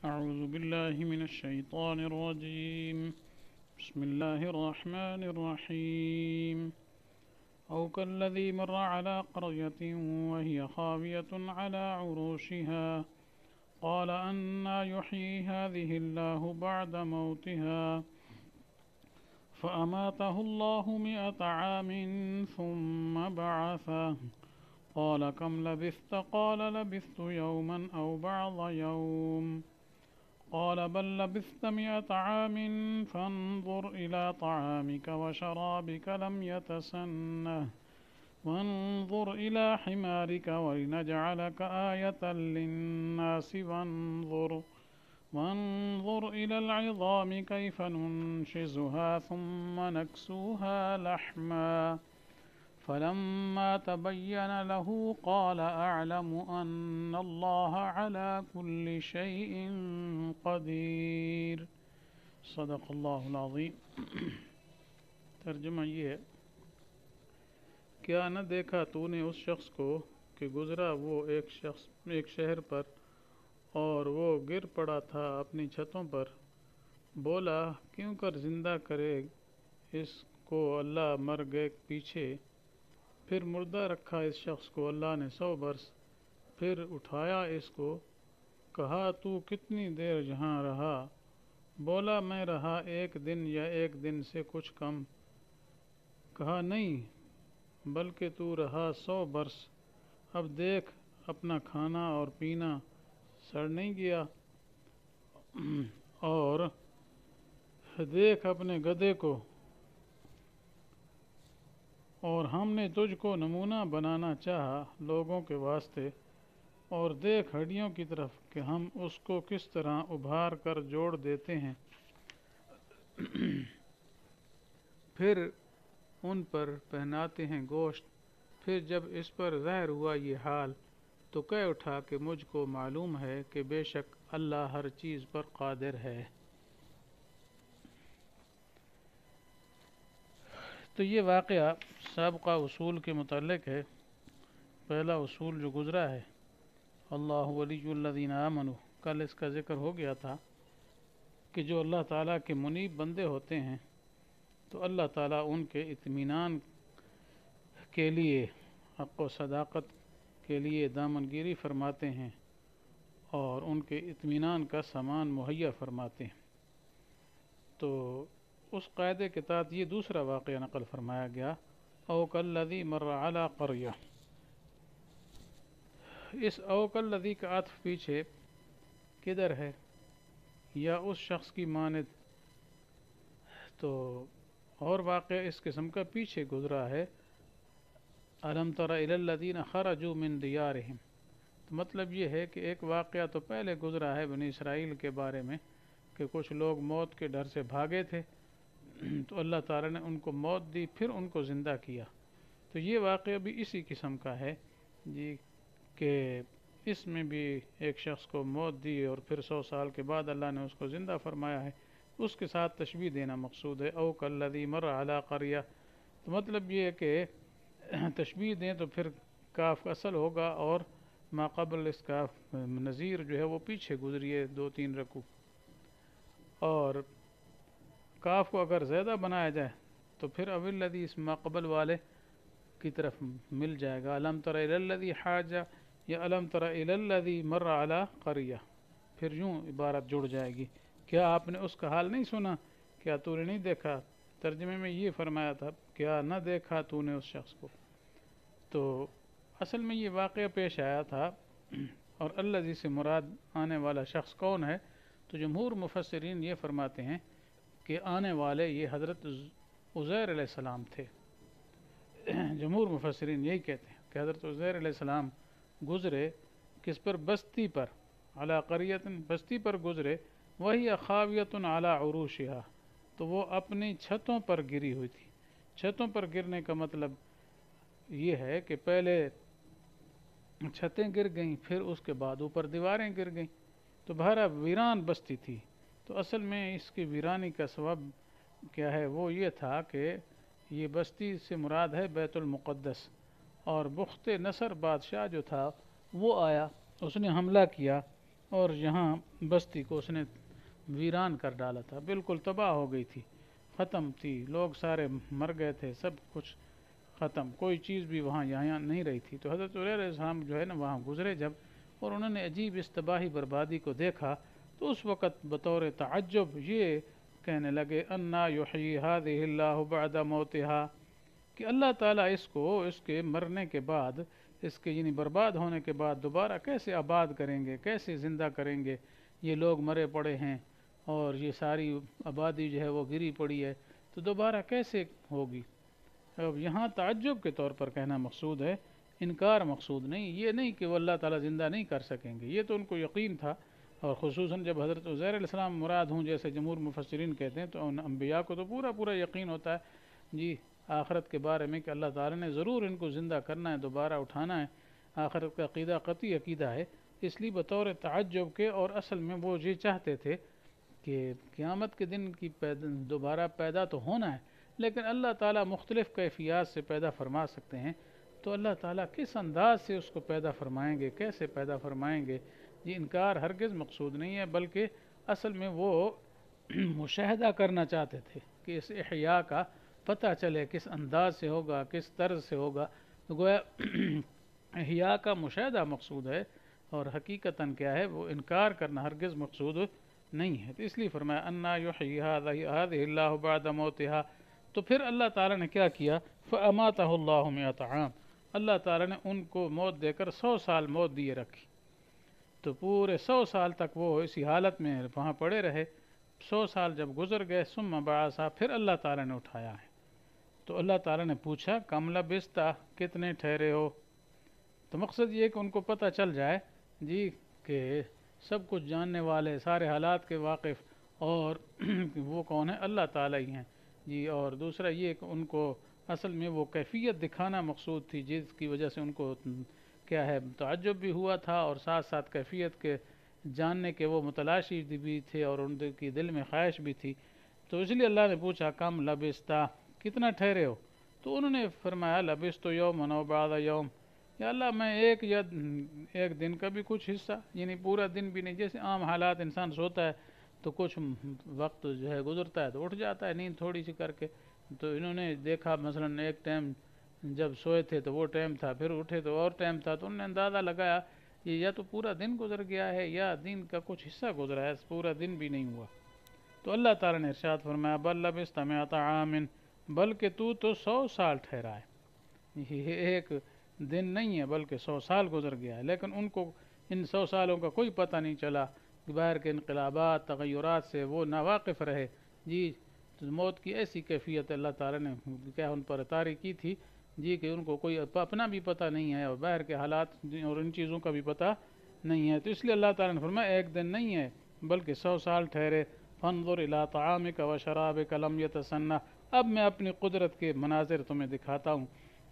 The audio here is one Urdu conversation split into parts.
أعوذ بالله من الشيطان الرجيم. بسم الله الرحمن الرحيم. أو كالذي مر على قرية وهي خاوية على عروشها قال أنى يحيي هذه الله بعد موتها فأماته الله 100 عام ثم بعثه قال كم لبثت قال لبثت يوما أو بعض يوم قال بل لبثت 100 عام فانظر إلى طعامك وشرابك لم يتسنه وانظر إلى حمارك ولنجعلك آية للناس وانظر إلى العظام كيف ننشزها ثم نكسوها لحما فلما تبين له قال أعلم أن الله على كل شيء قدیر. صدق اللہ العظیم. ترجمہ یہ ہے: کیا نہ دیکھا تو نے اس شخص کو کہ گزرا وہ ایک شہر پر اور وہ گر پڑا تھا اپنی چھتوں پر. بولا کیوں کر زندہ کرے اس کو اللہ مر گئے پیچھے. پھر مردہ رکھا اس شخص کو اللہ نے 100 برس. پھر اٹھایا اس کو. کہا تو کتنی دیر یہاں رہا. بولا میں رہا 1 دن یا 1 دن سے کچھ کم. کہا نہیں بلکہ تو رہا 100 برس. اب دیکھ اپنا کھانا اور پینا سڑ نہیں گیا، اور دیکھ اپنے گدھے کو، اور ہم نے تجھ کو نمونہ بنانا چاہا لوگوں کے واسطے، اور دیکھ ہڈیوں کی طرف کہ ہم اس کو کس طرح ابھار کر جوڑ دیتے ہیں. پھر ان پر پہناتے ہیں گوشت. پھر جب اس پر ظاہر ہوا یہ حال تو کہہ اٹھا کہ مجھ کو معلوم ہے کہ بے شک اللہ ہر چیز پر قادر ہے. تو یہ واقعہ سابقہ اصول کے متعلق ہے. پہلا اصول جو گزرا ہے اللہ ولی الذین آمنوا، کل اس کا ذکر ہو گیا تھا کہ جو اللہ تعالیٰ کے منیب بندے ہوتے ہیں تو اللہ تعالیٰ ان کے اطمینان کے لیے، حق و صداقت کے لیے دامنگیری فرماتے ہیں اور ان کے اطمینان کا سامان مہیا فرماتے ہیں. تو اس قاعدے کے تحت یہ دوسرا واقعہ نقل فرمایا گیا، او کالذی مر علی قریہ. اس او کالذی کا عطف پیچھے کدھر ہے یا اس شخص کی مانند. تو اور واقعہ اس قسم کا پیچھے گزرا ہے، الم تر الی الذین خرجوا من دیارہم. تو مطلب یہ ہے کہ ایک واقعہ تو پہلے گزرا ہے بنی اسرائیل کے بارے میں کہ کچھ لوگ موت کے ڈر سے بھاگے تھے تو اللہ تعالیٰ نے ان کو موت دی، پھر ان کو زندہ کیا. تو یہ واقعہ بھی اسی قسم کا ہے جی، کہ اس میں بھی ایک شخص کو موت دی اور پھر 100 سال کے بعد اللہ نے اس کو زندہ فرمایا ہے. اس کے ساتھ تشبیہ دینا مقصود ہے. او کالذی مر علی قریہ، تو مطلب یہ ہے کہ تشبیہ دیں تو پھر کاف اصل ہوگا اور ما قبل اس کا نظیر جو ہے وہ پیچھے گزری ہے 2-3 رکوع. اور کاف کو اگر زیادہ بنایا جائے تو پھر اب الذی اس ما قبل والے کی طرف مل جائے گا. الم تر الی الذی حاج یا الم تر الی الذی مر علی قریہ، پھر یوں عبارت جڑ جائے گی. کیا آپ نے اس کا حال نہیں سنا؟ کیا تو نے نہیں دیکھا؟ ترجمے میں یہ فرمایا تھا کیا نہ دیکھا تو نے اس شخص کو. تو اصل میں یہ واقعہ پیش آیا تھا. اور الذی سے مراد آنے والا شخص کون ہے؟ تو جمہور مفسرین یہ فرماتے ہیں کہ آنے والے یہ حضرت عزیر علیہ السلام تھے. جمہور مفسرین یہی کہتے ہیں کہ حضرت عزیر علیہ السلام گزرے کس پر؟ بستی پر، علی قریۃ، بستی پر گزرے. وہی خاویۃ علی عروشہا، تو وہ اپنی چھتوں پر گری ہوئی تھی. چھتوں پر گرنے کا مطلب یہ ہے کہ پہلے چھتیں گر گئیں، پھر اس کے بعد اوپر دیواریں گر گئیں. تو بہرحال ویران بستی تھی. تو اصل میں اس کی ویرانی کا سبب کیا ہے؟ وہ یہ تھا کہ یہ بستی سے مراد ہے بیت المقدس، اور بخت نصر بادشاہ جو تھا وہ آیا، اس نے حملہ کیا اور یہاں بستی کو اس نے ویران کر ڈالا تھا، بالکل تباہ ہو گئی تھی، ختم تھی، لوگ سارے مر گئے تھے، سب کچھ ختم، کوئی چیز بھی وہاں یہاں نہیں رہی تھی۔ تو حضرت علیہ السلام جو ہے نا وہاں گزرے جب، اور انہوں نے عجیب اس تباہی بربادی کو دیکھا، تو اس وقت بطور تعجب یہ کہنے لگے انا یحیی ہذہ اللہ بعد موتہا، کہ اللہ تعالیٰ اس کو اس کے مرنے کے بعد، اس کے یعنی برباد ہونے کے بعد دوبارہ کیسے آباد کریں گے، کیسے زندہ کریں گے، یہ لوگ مرے پڑے ہیں اور یہ ساری آبادی جو ہے وہ گری پڑی ہے، تو دوبارہ کیسے ہوگی۔ اب یہاں تعجب کے طور پر کہنا مقصود ہے، انکار مقصود نہیں، یہ نہیں کہ وہ اللہ تعالیٰ زندہ نہیں کر سکیں گے، یہ تو ان کو یقین تھا، اور خصوصاً جب حضرت عزیر علیہ السلام مراد ہوں جیسے جمہور مفسرین کہتے ہیں، تو ان انبیاء کو تو پورا پورا یقین ہوتا ہے جی آخرت کے بارے میں کہ اللہ تعالیٰ نے ضرور ان کو زندہ کرنا ہے، دوبارہ اٹھانا ہے، آخرت کا عقیدہ قطعی عقیدہ ہے، اس لیے بطور تعجب کے، اور اصل میں وہ یہ چاہتے تھے کہ قیامت کے دن کی دوبارہ پیدا تو ہونا ہے، لیکن اللہ تعالیٰ مختلف کیفیات سے پیدا فرما سکتے ہیں، تو اللہ تعالیٰ کس انداز سے اس کو پیدا فرمائیں گے، کیسے پیدا فرمائیں گے، یہ انکار ہرگز مقصود نہیں ہے، بلکہ اصل میں وہ مشاہدہ کرنا چاہتے تھے کہ اس احیاء کا پتہ چلے کس انداز سے ہوگا، کس طرز سے ہوگا، تو گویا احیاء کا مشاہدہ مقصود ہے، اور حقیقتاً کیا ہے وہ انکار کرنا ہرگز مقصود نہیں ہے۔ تو اس لیے فرمایا انا یحیی ہذہ اللہ بعد موتہا، تو پھر اللہ تعالیٰ نے کیا کیا، فاماتہ اللہ 100 عام، اللہ تعالیٰ نے ان کو موت دے کر 100 سال موت دیے رکھی، تو پورے 100 سال تک وہ اسی حالت میں وہاں پڑے رہے۔ 100 سال جب گزر گئے، ثم بعثا، پھر اللہ تعالیٰ نے اٹھایا ہے، تو اللہ تعالیٰ نے پوچھا کم لبثتا، کتنے ٹھہرے ہو، تو مقصد یہ کہ ان کو پتہ چل جائے جی کہ سب کچھ جاننے والے، سارے حالات کے واقف، اور وہ کون ہے، اللہ تعالیٰ ہی ہیں جی۔ اور دوسرا یہ کہ ان کو اصل میں وہ کیفیت دکھانا مقصود تھی جس کی وجہ سے ان کو کیا ہے تعجب بھی ہوا تھا، اور ساتھ ساتھ کیفیت کے جاننے کے وہ متلاشی بھی تھے، اور ان کی دل میں خواہش بھی تھی، تو اس لیے اللہ نے پوچھا کم لبثتا، کتنا ٹھہرے ہو، تو انہوں نے فرمایا لبثت یوما و بعض یوم، یا اللہ میں ایک دن کا بھی کچھ حصہ، یعنی پورا دن بھی نہیں، جیسے عام حالات انسان سوتا ہے تو کچھ وقت جو ہے گزرتا ہے تو اٹھ جاتا ہے نیند تھوڑی سی کر کے، تو انہوں نے دیکھا مثلا ایک ٹائم جب سوئے تھے تو وہ ٹائم تھا، پھر اٹھے تو اور ٹائم تھا، تو انہوں نے اندازہ لگایا یہ یا تو پورا دن گزر گیا ہے یا دن کا کچھ حصہ گزرا ہے، پورا دن بھی نہیں ہوا۔ تو اللہ تعالیٰ نے ارشاد فرمایا بل لبثت 100 عام، بلکہ تو 100 سال ٹھہرا ہے، یہ ایک دن نہیں ہے بلکہ 100 سال گزر گیا ہے، لیکن ان کو ان 100 سالوں کا کوئی پتہ نہیں چلا، باہر کے انقلابات تغیرات سے وہ ناواقف رہے جی۔ تو موت کی ایسی کیفیت اللہ تعالیٰ نے کیا ان پر طاری کی تھی جی کہ ان کو کوئی اپنا بھی پتہ نہیں ہے، اور باہر کے حالات اور ان چیزوں کا بھی پتہ نہیں ہے، تو اس لیے اللہ تعالیٰ نے فرمایا ایک دن نہیں ہے بلکہ 100 سال ٹھہرے۔ فانظر الی طعامک و شرابک لم یتسنہ، اب میں اپنی قدرت کے مناظر تمہیں دکھاتا ہوں،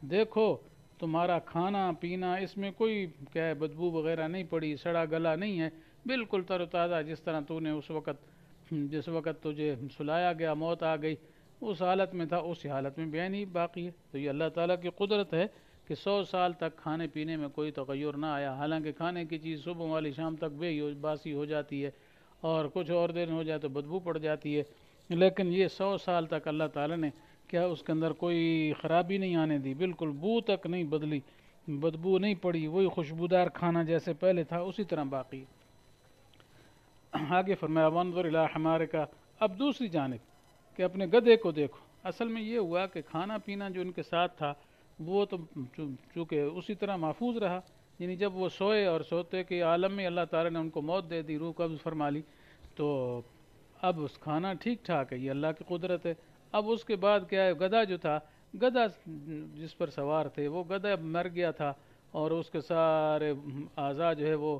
دیکھو تمہارا کھانا پینا اس میں کوئی کیا ہے بدبو وغیرہ نہیں پڑی، سڑا گلا نہیں ہے، بالکل تر و تازہ، جس طرح تو نے جس وقت تجھے سلایا گیا موت آ گئی اس حالت میں تھا، اسی حالت میں بیان ہی باقی ہے۔ تو یہ اللہ تعالیٰ کی قدرت ہے کہ 100 سال تک کھانے پینے میں کوئی تغیر نہ آیا، حالانکہ کھانے کی چیز صبح والی شام تک باسی ہو جاتی ہے، اور کچھ اور دیر ہو جائے تو بدبو پڑ جاتی ہے، لیکن یہ 100 سال تک اللہ تعالیٰ نے کیا اس کے اندر کوئی خرابی نہیں آنے دی، بالکل بو تک نہیں بدلی، بدبو نہیں پڑی، وہی خوشبودار کھانا جیسے پہلے تھا اسی طرح باقی۔ آگے فرمایا وانظر الی حمارک، اب دوسری جانب کہ اپنے گدھے کو دیکھو، اصل میں یہ ہوا کہ کھانا پینا جو ان کے ساتھ تھا وہ تو چونکہ اسی طرح محفوظ رہا، یعنی جب وہ سوئے اور سوتے کے عالم میں اللہ تعالیٰ نے ان کو موت دے دی، روح قبض فرما لی، تو اب اس کھانا ٹھیک ٹھاک ہے، یہ اللہ کی قدرت ہے۔ اب اس کے بعد کیا ہے، گدھا جو تھا، گدھا جس پر سوار تھے وہ گدھا مر گیا تھا، اور اس کے سارے اعضاء جو ہے وہ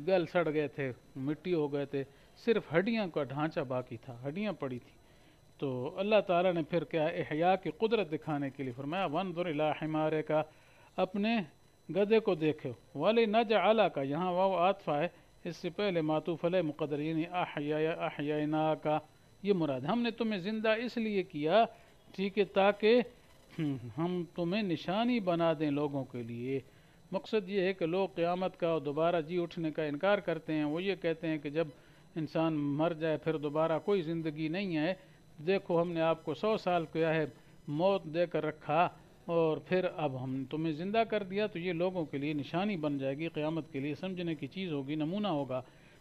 گل سڑ گئے تھے، مٹی ہو گئے تھے، صرف ہڈیاں کا ڈھانچہ باقی تھا، ہڈیاں پڑی تھی۔ تو اللہ تعالیٰ نے پھر کیا احیاء کی قدرت دکھانے کے لیے فرمایا وانظر الی حمارک، اپنے گدھے کو دیکھو، وَلِنَجْعَلَكَ، یہاں واو عاطفہ ہے، اس سے پہلے معطوف علیہ مقدر، یعنی احییناک، یہ مراد ہم نے تمہیں زندہ اس لیے کیا ٹھیک ہے تاکہ ہم تمہیں نشانی بنا دیں لوگوں کے لیے، مقصد یہ ہے کہ لوگ قیامت کا اور دوبارہ جی اٹھنے کا انکار کرتے ہیں. وہ یہ کہتے ہیں کہ جب انسان مر جائے پھر دوبارہ کوئی زندگی نہیں ہے. دیکھو ہم نے آپ کو 100 سال کیا ہے موت دے کر رکھا اور پھر اب ہم تمہیں زندہ کر دیا، تو یہ لوگوں کے لیے نشانی بن جائے گی، قیامت کے لیے سمجھنے کی چیز ہوگی، نمونہ ہوگا.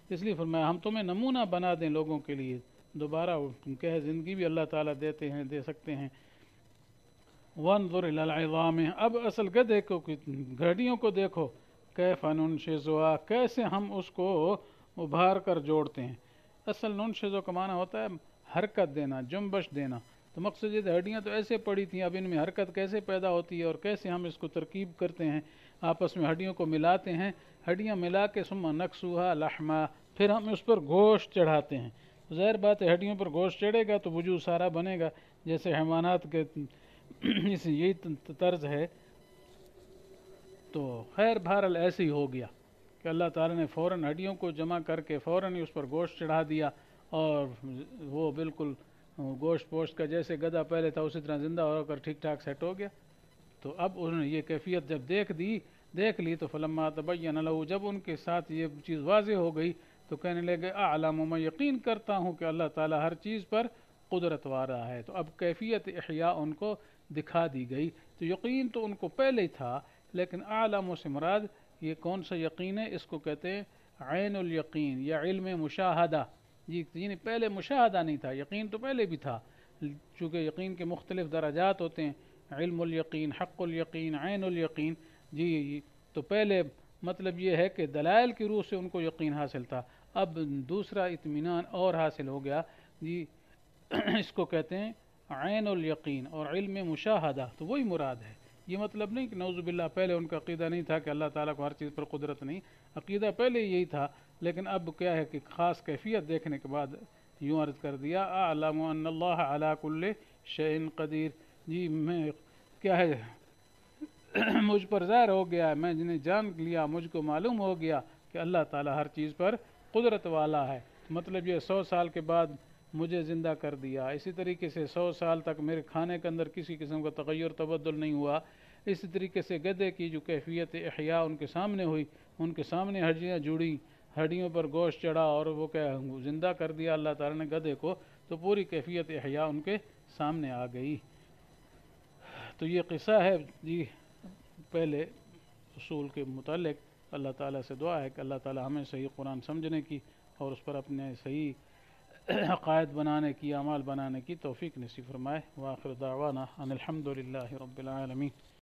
اس لیے فرمایا ہم تمہیں نمونہ بنا دیں لوگوں کے لیے. دوبارہ کیا ہے زندگی بھی اللہ تعالیٰ دیتے ہیں، دے سکتے ہیں. وانظر الی العظام، اب اصل گدھے کو گھڑیوں کو دیکھو، کیف ننشزها، کیسے ہم اس کو ابھار کر جوڑتے ہیں. اصل ننشزو کا معنی ہوتا ہے حرکت دینا، جنبش دینا. تو مقصد یہ ہڈیاں تو ایسے پڑی تھیں، اب ان میں حرکت کیسے پیدا ہوتی ہے اور کیسے ہم اس کو ترکیب کرتے ہیں، آپس میں ہڈیوں کو ملاتے ہیں. ہڈیاں ملا کے ثم نکسوها لحما، پھر ہم اس پر گوشت چڑھاتے ہیں. ظاہر بات ہے ہڈیوں پر گوشت چڑھے گا تو وجود سارا بنے گا، جیسے حیوانات کے یہی طرز ہے. تو خیر بہرحال ایسے ہی ہو گیا کہ اللہ تعالیٰ نے فوراً ہڈیوں کو جمع کر کے فوراً ہی اس پر گوشت چڑھا دیا، اور وہ بالکل گوشت پوشت کا جیسے گدھا پہلے تھا اسی طرح زندہ ہو کر ٹھیک ٹھاک سیٹ ہو گیا. تو اب انہوں نے یہ کیفیت جب دیکھ لی تو فلما تبین لہ، جب ان کے ساتھ یہ چیز واضح ہو گئی تو کہنے لگے اعلم، میں یقین کرتا ہوں کہ اللہ تعالیٰ ہر چیز پر قدرت والا ہے. تو اب کیفیت احیاء ان کو دکھا دی گئی. تو یقین تو ان کو پہلے ہی تھا، لیکن اعلم سے مراد یہ کون سا یقین ہے؟ اس کو کہتے ہیں عین الیقین یا علم مشاہدہ. یعنی پہلے مشاہدہ نہیں تھا، یقین تو پہلے بھی تھا، چونکہ یقین کے مختلف درجات ہوتے ہیں، علم الیقین، حق الیقین، عین الیقین. جی تو پہلے مطلب یہ ہے کہ دلائل کی روح سے ان کو یقین حاصل تھا، اب دوسرا اطمینان اور حاصل ہو گیا. جی اس کو کہتے ہیں عین الیقین اور علم مشاہدہ. تو وہی مراد ہے، یہ مطلب نہیں کہ نعوذ باللہ پہلے ان کا عقیدہ نہیں تھا کہ اللہ تعالیٰ کو ہر چیز پر قدرت نہیں، عقیدہ پہلے یہی تھا، لیکن اب کیا ہے کہ خاص کیفیت دیکھنے کے بعد یوں عرض کر دیا اعلم ان اللہ علی کل شیء قدیر. جی میں کیا ہے مجھ پر ظاہر ہو گیا، میں جنہیں جان لیا، مجھ کو معلوم ہو گیا کہ اللہ تعالیٰ ہر چیز پر قدرت والا ہے. مطلب یہ 100 سال کے بعد مجھے زندہ کر دیا، اسی طریقے سے 100 سال تک میرے کھانے کے اندر کسی قسم کا تغیر تبدل نہیں ہوا. اسی طریقے سے گدھے کی جو کیفیت احیاء ان کے سامنے ہوئی، ان کے سامنے ہڈیاں جڑی، ہڈیوں پر گوشت چڑھا اور وہ کیا زندہ کر دیا اللہ تعالیٰ نے گدھے کو، تو پوری کیفیت احیاء ان کے سامنے آ گئی. تو یہ قصہ ہے جی پہلے اصول کے متعلق. اللہ تعالیٰ سے دعا ہے کہ اللہ تعالیٰ ہمیں صحیح قرآن سمجھنے کی اور اس پر اپنے صحیح عقائد بنانے کی، اعمال بنانے کی توفیق نصیب فرمائے. وآخر دعوانا ان الحمد للہ رب العالمین.